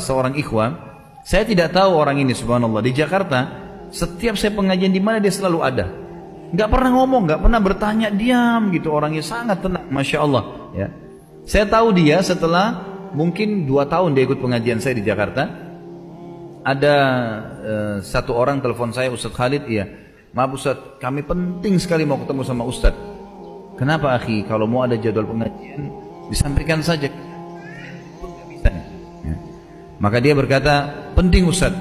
seorang ikhwan, saya tidak tahu orang ini subhanallah di Jakarta, setiap saya pengajian di mana dia selalu ada. Nggak pernah ngomong, nggak pernah bertanya, diam gitu, orangnya sangat tenang, masya Allah. Ya. Saya tahu dia setelah mungkin 2 tahun dia ikut pengajian saya di Jakarta. Ada satu orang telepon saya, Ustadz Khalid, iya, maaf Ustadz, kami penting sekali mau ketemu sama Ustadz. Kenapa akhi? Kalau mau ada jadwal pengajian disampaikan saja. Ya. Maka dia berkata, penting Ustadz,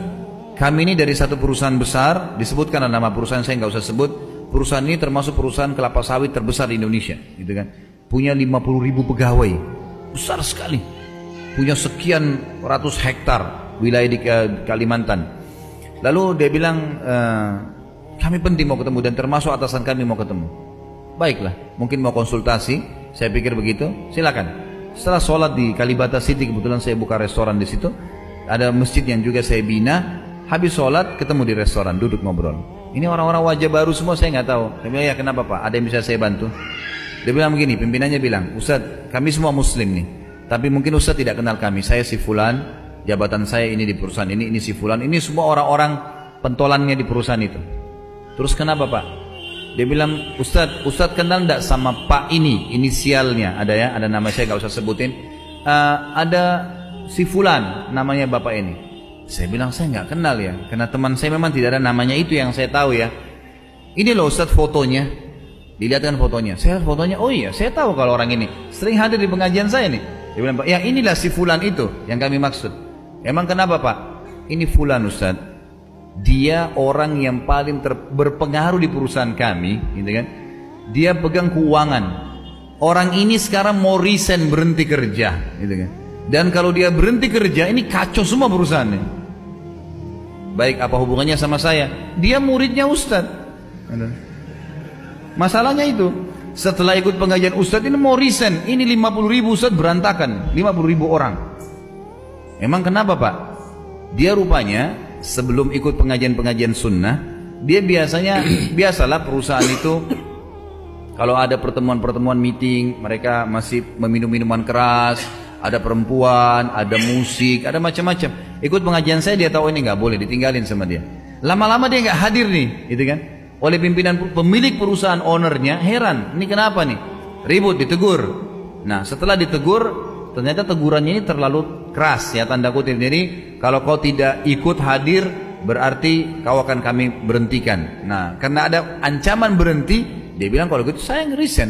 kami ini dari satu perusahaan besar, disebutkan nama perusahaan, saya nggak usah sebut. Perusahaan ini termasuk perusahaan kelapa sawit terbesar di Indonesia, gitu kan? Punya 50.000 pegawai, besar sekali. Punya sekian ratus hektar wilayah di Kalimantan. Lalu dia bilang, kami penting mau ketemu dan termasuk atasan kami mau ketemu. Baiklah, mungkin mau konsultasi. Saya pikir begitu, silakan. Setelah sholat di Kalibata City, kebetulan saya buka restoran di situ. Ada masjid yang juga saya bina. Habis sholat ketemu di restoran, duduk ngobrol. Ini orang-orang wajah baru semua, saya nggak tahu. Saya bilang, ya kenapa Pak? Ada yang bisa saya bantu? Dia bilang begini, pimpinannya bilang, Ustadz, kami semua muslim nih, tapi mungkin Ustadz tidak kenal kami. Saya si fulan, jabatan saya ini di perusahaan ini si fulan. Ini semua orang-orang pentolannya di perusahaan itu. Terus kenapa Pak? Dia bilang, Ustadz kenal enggak sama Pak ini, inisialnya ada ya, ada nama saya nggak usah sebutin. Ada si fulan, namanya Bapak ini. Saya bilang, saya nggak kenal ya, karena teman saya memang tidak ada namanya itu yang saya tahu ya. Ini loh Ustadz fotonya, dilihatkan fotonya. Saya lihat fotonya, oh iya, saya tahu kalau orang ini sering hadir di pengajian saya nih. Dia bilang, ya inilah si fulan itu yang kami maksud. Emang kenapa Pak? Ini fulan Ustadz, dia orang yang paling berpengaruh di perusahaan kami, gitu kan? Dia pegang keuangan. Orang ini sekarang mau resign, berhenti kerja, gitu kan? Dan kalau dia berhenti kerja, ini kacau semua perusahaannya. Baik, apa hubungannya sama saya? Dia muridnya Ustadz. Masalahnya itu, setelah ikut pengajian Ustadz ini mau resign. Ini 50.000 Ustadz berantakan, 50.000 orang. Emang kenapa Pak? Dia rupanya sebelum ikut pengajian-pengajian sunnah, dia biasanya, biasalah perusahaan itu kalau ada pertemuan-pertemuan meeting, mereka masih meminum minuman keras, ada perempuan, ada musik, ada macam-macam. Ikut pengajian saya, dia tahu ini nggak boleh, ditinggalin sama dia. Lama-lama dia nggak hadir nih, gitu kan? Oleh pimpinan pemilik perusahaan, ownernya heran, ini kenapa nih? Ribut, ditegur. Nah, setelah ditegur, ternyata tegurannya ini terlalu keras ya, tanda kutip. Jadi kalau kau tidak ikut hadir, berarti kau akan kami berhentikan. Nah, karena ada ancaman berhenti, dia bilang kalau gitu saya nge-resign.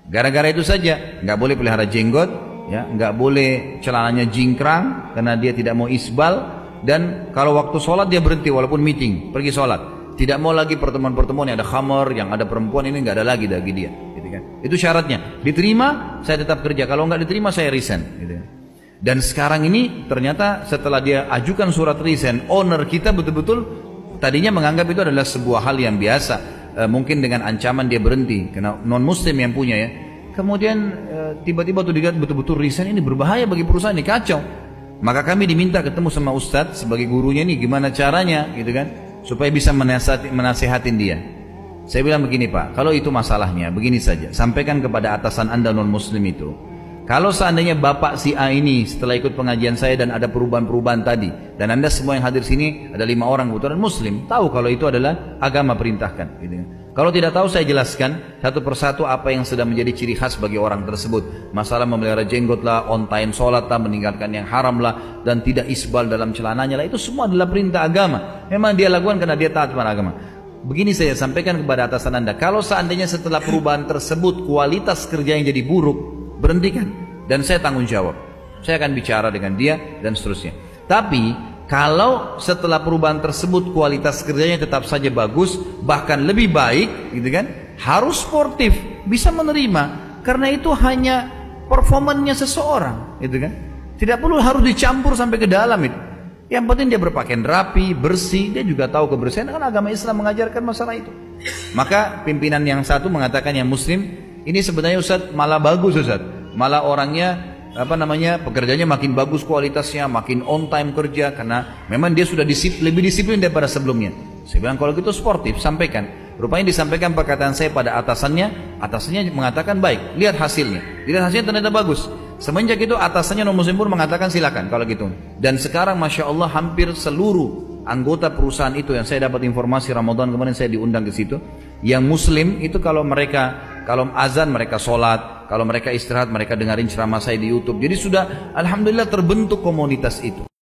Gara-gara itu saja, nggak boleh pelihara jenggot, ya, nggak boleh celananya jingkrang karena dia tidak mau isbal, dan kalau waktu sholat dia berhenti walaupun meeting, pergi sholat. Tidak mau lagi pertemuan-pertemuan yang ada khamar, yang ada perempuan, ini nggak ada lagi bagi dia, gitu kan? Itu syaratnya. Diterima, saya tetap kerja. Kalau nggak diterima, saya resign, gitu kan? Dan sekarang ini ternyata setelah dia ajukan surat resign, owner kita betul-betul tadinya menganggap itu adalah sebuah hal yang biasa, mungkin dengan ancaman dia berhenti karena non muslim yang punya ya. Kemudian tiba-tiba tuh dilihat betul-betul resign, ini berbahaya bagi perusahaan, ini kacau. Maka kami diminta ketemu sama Ustadz sebagai gurunya, nih gimana caranya, gitu kan, supaya bisa menasehatin dia. Saya bilang begini Pak, kalau itu masalahnya begini saja, sampaikan kepada atasan Anda non muslim itu, kalau seandainya Bapak si A ini setelah ikut pengajian saya dan ada perubahan-perubahan tadi, dan Anda semua yang hadir sini ada 5 orang kebetulan muslim, tahu kalau itu adalah agama perintahkan, gitu kan. Kalau tidak tahu, saya jelaskan satu persatu apa yang sudah menjadi ciri khas bagi orang tersebut. Masalah memelihara jenggot lah, on time sholat lah, meninggalkan yang haram lah, dan tidak isbal dalam celananya lah, itu semua adalah perintah agama. Memang dia lakukan karena dia taat pada agama. Begini saya sampaikan kepada atasan Anda, kalau seandainya setelah perubahan tersebut kualitas kerja yang jadi buruk, berhentikan, dan saya tanggung jawab. Saya akan bicara dengan dia dan seterusnya. Tapi kalau setelah perubahan tersebut kualitas kerjanya tetap saja bagus, bahkan lebih baik, gitu kan, harus sportif, bisa menerima, karena itu hanya performanya seseorang, gitu kan. Tidak perlu harus dicampur sampai ke dalam itu. Yang penting dia berpakaian rapi, bersih, dia juga tahu kebersihan, kan agama Islam mengajarkan masalah itu. Maka pimpinan yang satu mengatakan yang muslim, ini sebenarnya Ustaz malah bagus Ustaz, malah orangnya pekerjaannya makin bagus kualitasnya, makin on time kerja, karena memang dia sudah lebih disiplin daripada sebelumnya. Saya bilang kalau gitu sportif, sampaikan. Rupanya disampaikan perkataan saya pada atasannya mengatakan baik, lihat hasilnya ternyata bagus. Semenjak itu atasannya non muslim pun mengatakan silakan kalau gitu. Dan sekarang Masya Allah hampir seluruh anggota perusahaan itu yang saya dapat informasi Ramadan kemarin saya diundang ke situ, yang muslim itu kalau azan mereka sholat, kalau mereka istirahat mereka dengarin ceramah saya di YouTube. Jadi sudah alhamdulillah terbentuk komunitas itu.